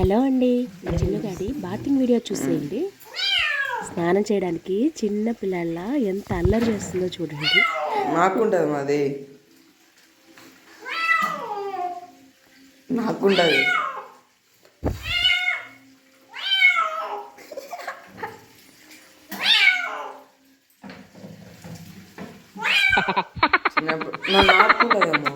Hello అండి, చిన్నగాడి bathing video చూసేయండి. స్నానం చేయడానికి చిన్న పిల్లల ఎంత అల్లరి చేస్తుందో చూడండి. నాకుంటది మాది నాకుంటది చిన్నప్పుడు నాకుంటదేమో.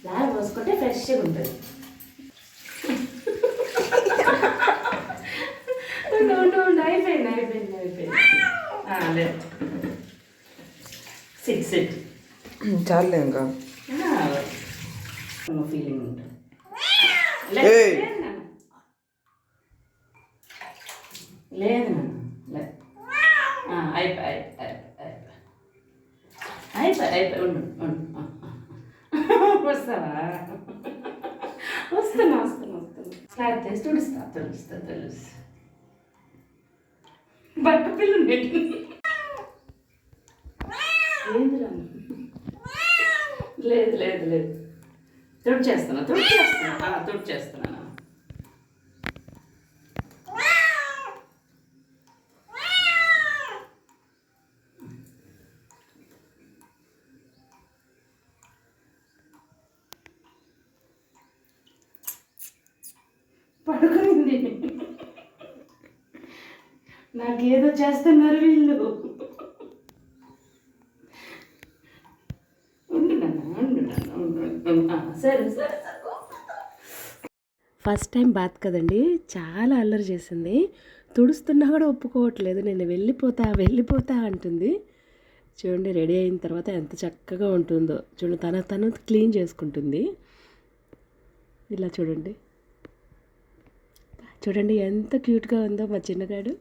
లాగా పోసుకుంటే ఫ్రెష్గా ఉంటుంది. అయిపోయింది. సిట్ చాలే ఇంకా ఫీలింగ్ ఉంటుంది. లేదు అయిపోయి ఉండు. వస్తావా? వస్తున్నా. స్లాబ్ తెసి తుడుస్తా. బట్ట పిల్లలు పెట్టి లేదు తుడిచేస్తున్నా. పడుకుంది. నాకేదో చేస్తున్నారు వీళ్ళు. సరే. ఫస్ట్ టైం బాత్ కదండి, చాలా అల్లరి చేసింది. తుడుస్తున్నా కూడా ఒప్పుకోవట్లేదు. నేను వెళ్ళిపోతా అంటుంది. చూడండి, రెడీ అయిన తర్వాత ఎంత చక్కగా ఉంటుందో చూడండి. తను క్లీన్ చేసుకుంటుంది. ఇలా చూడండి ఎంత క్యూట్గా ఉందో మా చిన్నగాడు.